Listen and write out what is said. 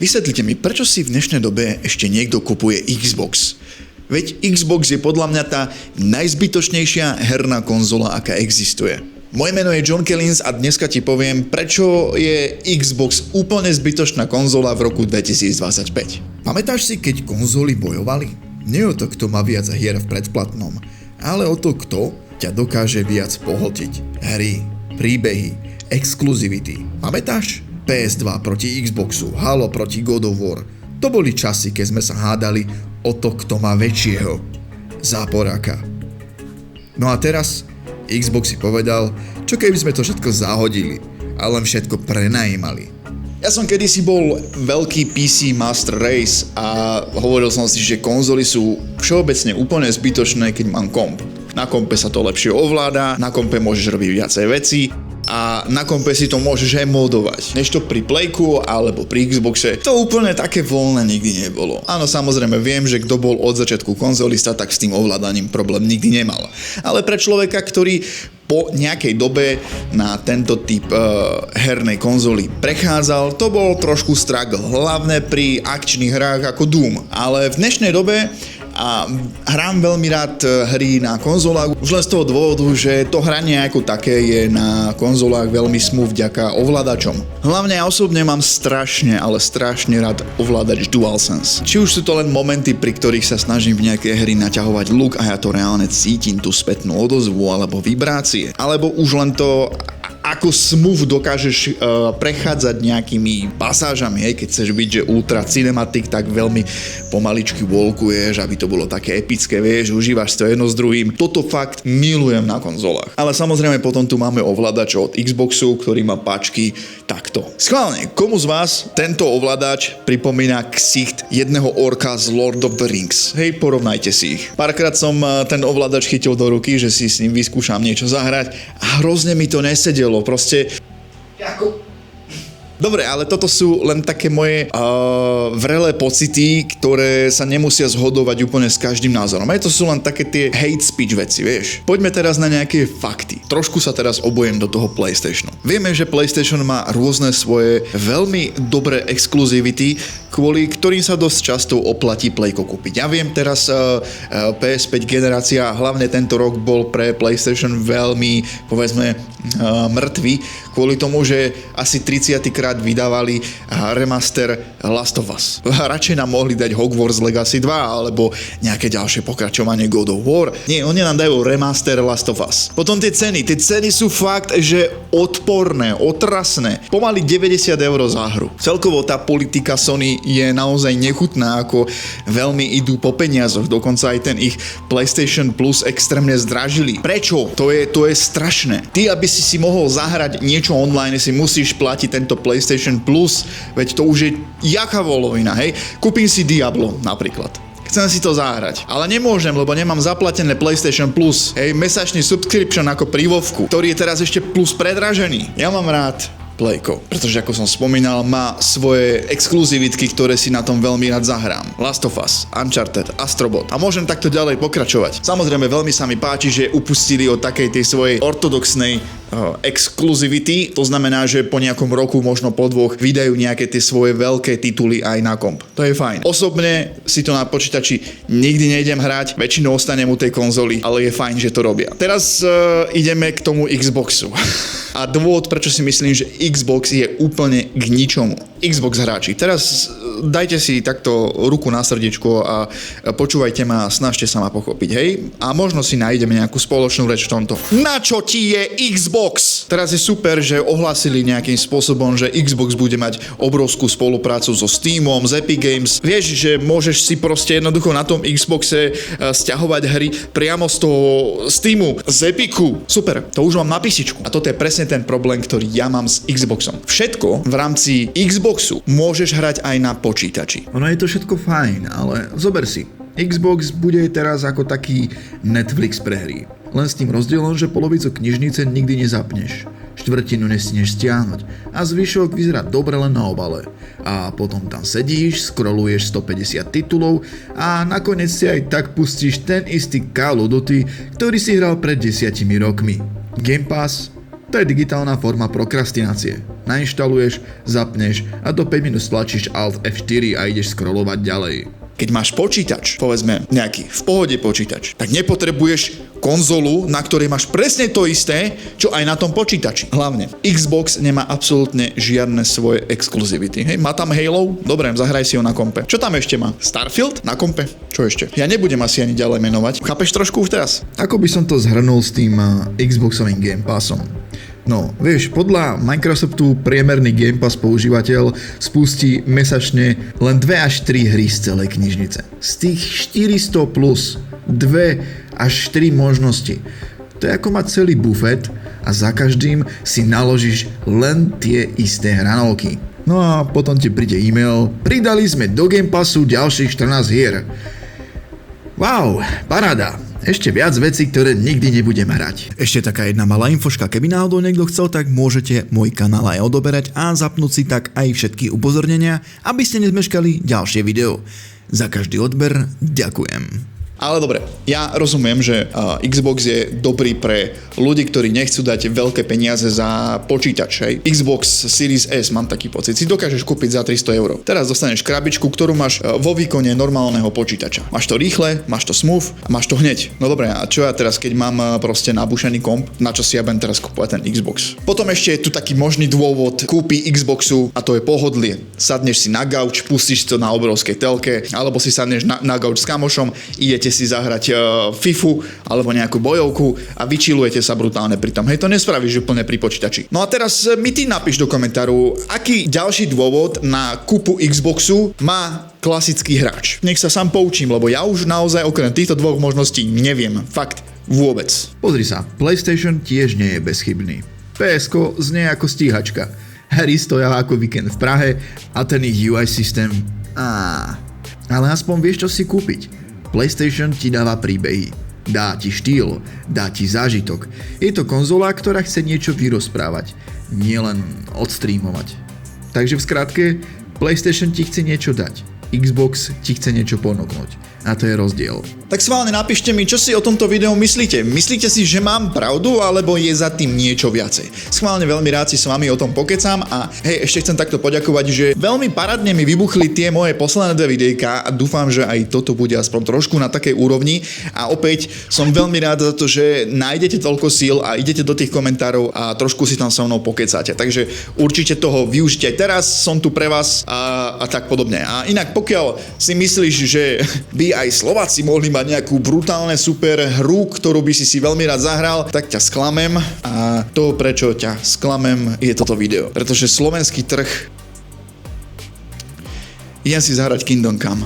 Vysvetlite mi, prečo si v dnešnej dobe ešte niekto kupuje Xbox? Veď Xbox je podľa mňa tá najzbytočnejšia herná konzola, aká existuje. Moje meno je John Kellins a dneska ti poviem, prečo je Xbox úplne zbytočná konzola v roku 2025. Pamätáš si, keď konzoly bojovali? Nie o to, kto má viac hier v predplatnom, ale o to, kto ťa dokáže viac pohltiť. Hry, príbehy, exkluzivity. Pamätáš? PS2 proti Xboxu, Halo proti God of War. To boli časy, keď sme sa hádali o to, kto má väčšieho záporáka. No a teraz Xbox si povedal, čo keby sme to všetko zahodili a len všetko prenajímali. Ja som kedysi bol veľký PC Master Race a hovoril som si, že konzoly sú všeobecne úplne zbytočné, keď mám komp. Na kompe sa to lepšie ovláda, na kompe môžeš robiť viacej veci a na kompe si to môžeš aj modovať. Než to pri Playku alebo pri Xboxe, to úplne také voľné nikdy nebolo. Áno, samozrejme viem, že kto bol od začiatku konzolista, tak s tým ovládaním problém nikdy nemal. Ale pre človeka, ktorý po nejakej dobe na tento typ hernej konzoly prechádzal, to bol trošku struggle, hlavne pri akčných hrách ako Doom. Ale v dnešnej dobe a hrám veľmi rád hry na konzolách, už len z toho dôvodu, že to hranie ako také je na konzolách veľmi smooth vďaka ovládačom. Hlavne ja osobne mám strašne, ale strašne rád ovládač DualSense. Či už sú to len momenty, pri ktorých sa snažím v nejakej hry naťahovať luk a ja to reálne cítim, tú spätnú odozvu alebo vibrácie, alebo už len to, ako smooth dokážeš prechádzať nejakými pasážami, hej, keď chceš byť, že ultra cinematic, tak veľmi pomaličky walkuješ, aby to bolo také epické, vieš, užívaš to jedno s druhým. Toto fakt milujem na konzolách. Ale samozrejme potom tu máme ovládač od Xboxu, ktorý má páčky takto. Schválne, komu z vás tento ovládač pripomína ksicht jedného orka z Lord of the Rings? Hej, porovnajte si ich. Párkrát som ten ovládač chytil do ruky, že si s ním vyskúšam niečo zahrať a hrozne mi to nesedelo. Proste ako... Dobre, ale toto sú len také moje vrelé pocity, ktoré sa nemusia zhodovať úplne s každým názorom. Aj to sú len také tie hate speech veci, vieš. Poďme teraz na nejaké fakty. Trošku sa teraz obojem do toho PlayStationu. Vieme, že PlayStation má rôzne svoje veľmi dobré exkluzivity, kvôli ktorým sa dosť často oplatí Playko kúpiť. Ja viem, teraz PS5 generácia, hlavne tento rok bol pre PlayStation veľmi, povedzme, mŕtvy, kvôli tomu, že asi 30 krát vydávali remaster Last of Us. Radšej nám mohli dať Hogwarts Legacy 2 alebo nejaké ďalšie pokračovanie God of War. Nie, oni nám dajú remaster Last of Us. Potom tie ceny sú fakt, že odporné, otrasné. Pomaly 90 € za hru. Celkovo tá politika Sony je naozaj nechutná, ako veľmi idú po peniazoch. Dokonca aj ten ich PlayStation Plus extrémne zdražili. Prečo? To je strašné. Ty, aby si mohol zahrať niečo online, si musíš platiť tento PlayStation Plus, veď to už je jaká volovina, hej? Kúpim si Diablo napríklad. Chcem si to zahrať, ale nemôžem, lebo nemám zaplatené PlayStation Plus, hej, mesačný subscription ako pri Vovku, ktorý je teraz ešte plus predražený. Ja mám rád Playko, pretože ako som spomínal, má svoje exkluzivitky, ktoré si na tom veľmi rád zahrám. Last of Us, Uncharted, Astrobot a môžem takto ďalej pokračovať. Samozrejme veľmi sa mi páči, že upustili od takej tej svojej ortodoxnej exkluzivity, to znamená, že po nejakom roku, možno po dvoch, vydajú nejaké tie svoje veľké tituly aj na komp. To je fajn. Osobne si to na počítači nikdy nejdem hrať, väčšinou ostanem u tej konzoly, ale je fajn, že to robia. Teraz ideme k tomu Xboxu. A dôvod, prečo si myslím, že Xbox je úplne k ničomu. Xbox hráči, teraz dajte si takto ruku na srdiečko a počúvajte ma a snažte sa ma pochopiť, hej? A možno si nájdeme nejakú spoločnú reč v tomto. Na čo ti je Xbox? Teraz je super, že ohlásili nejakým spôsobom, že Xbox bude mať obrovskú spoluprácu so Steamom, z Epic Games. Vieš, že môžeš si proste jednoducho na tom Xboxe stiahovať hry priamo z toho Steamu, z Epicu. Super, to už mám na písičku. A toto je presne ten problém, ktorý ja mám s Xboxom. Všetko v rámci Xboxu môžeš hrať aj na počítači. Ono je to všetko fajn, ale zober si. Xbox bude teraz ako taký Netflix pre hry. Len s tým rozdielom, že polovicu knižnice nikdy nezapneš. Štvrtinu nesmieš stiahnuť a zvyšok vyzerá dobre len na obale. A potom tam sedíš, scrolluješ 150 titulov a nakoniec si aj tak pustíš ten istý Call of Duty, ktorý si hral pred 10 rokmi. Game Pass? To je digitálna forma prokrastinácie. Nainštaluješ, zapneš a do 5 minút stlačíš Alt F4 a ideš scrollovať ďalej. Keď máš počítač, povedzme nejaký v pohode počítač, tak nepotrebuješ konzolu, na ktorej máš presne to isté, čo aj na tom počítači. Hlavne, Xbox nemá absolútne žiadne svoje exkluzivity. Hej, má tam Halo? Dobre, zahraj si ho na kompe. Čo tam ešte má? Starfield? Na kompe? Čo ešte? Ja nebudem asi ani ďalej menovať. Chápeš trošku už teraz? Ako by som to zhrnul s tým Xboxovým Game Passom? No, vieš, podľa Microsoftu priemerný Game Pass používateľ spustí mesačne len 2 až 3 hry z celej knižnice. Z tých 400 plus 2 až 4 možnosti. To je ako mať celý bufet a za každým si naložíš len tie isté hranolky. No a potom ti príde e-mail, pridali sme do Game Passu ďalších 14 hier. Wow, paráda. Ešte viac vecí, ktoré nikdy nebudem hrať. Ešte taká jedna malá infoška, keby náhodou niekto chcel, tak môžete môj kanál aj odoberať a zapnúť si tak aj všetky upozornenia, aby ste nezmeškali ďalšie video. Za každý odber ďakujem. Ale dobre, ja rozumiem, že Xbox je dobrý pre ľudí, ktorí nechcú dať veľké peniaze za počítač. Hej. Xbox Series S, mám taký pocit, si dokážeš kúpiť za 300 €. Teraz dostaneš krabičku, ktorú máš vo výkone normálneho počítača. Máš to rýchle, máš to smooth a máš to hneď. No dobre, a čo ja teraz, keď mám proste nabušený komp, na čo si ja budem teraz kúpovať ten Xbox? Potom ešte je tu taký možný dôvod kúpy Xboxu a to je pohodlie. Sadneš si na gauč, pustíš to na obrovskej telke, alebo si sadneš na gauč s kamošom, idete si zahrať FIFU alebo nejakú bojovku a vyčilujete sa brutálne pri tom. Hej, to nespravíš úplne pri počítači. No a teraz mi ty napíš do komentáru, aký ďalší dôvod na kúpu Xboxu má klasický hráč. Nech sa sám poučím, lebo ja už naozaj okrem týchto dvoch možností neviem. Fakt, vôbec. Pozri sa, PlayStation tiež nie je bezchybný. PS-ko znie ako stíhačka. Hry stoja ako víkend v Prahe a ten ich UI systém. Ale aspoň vieš, čo si kúpiť. PlayStation ti dáva príbehy, dá ti štýl, dá ti zážitok. Je to konzola, ktorá chce niečo vyrozprávať, nielen odstreamovať. Takže v skratke, PlayStation ti chce niečo dať, Xbox ti chce niečo ponúknuť. A to je rozdiel. Tak schválne napíšte mi, čo si o tomto videu myslíte. Myslíte si, že mám pravdu, alebo je za tým niečo viacej? Schválne veľmi rád si s vami o tom pokecám a hej, ešte chcem takto poďakovať, že veľmi parádne mi vybuchli tie moje posledné 2 videjka a dúfam, že aj toto bude aspoň trošku na takej úrovni a opäť som veľmi rád za to, že nájdete toľko síl a idete do tých komentárov a trošku si tam so mnou pokecáte. Takže určite toho využite aj teraz, som tu pre vás a tak podobne. A inak pokiaľ si myslíš, že by aj Slováci mohli mať nejakú brutálne super hru, ktorú by si veľmi rád zahral, tak ťa sklamem a to, prečo ťa sklamem, je toto video. Pretože slovenský trh... Idem si zahrať Kingdom Come.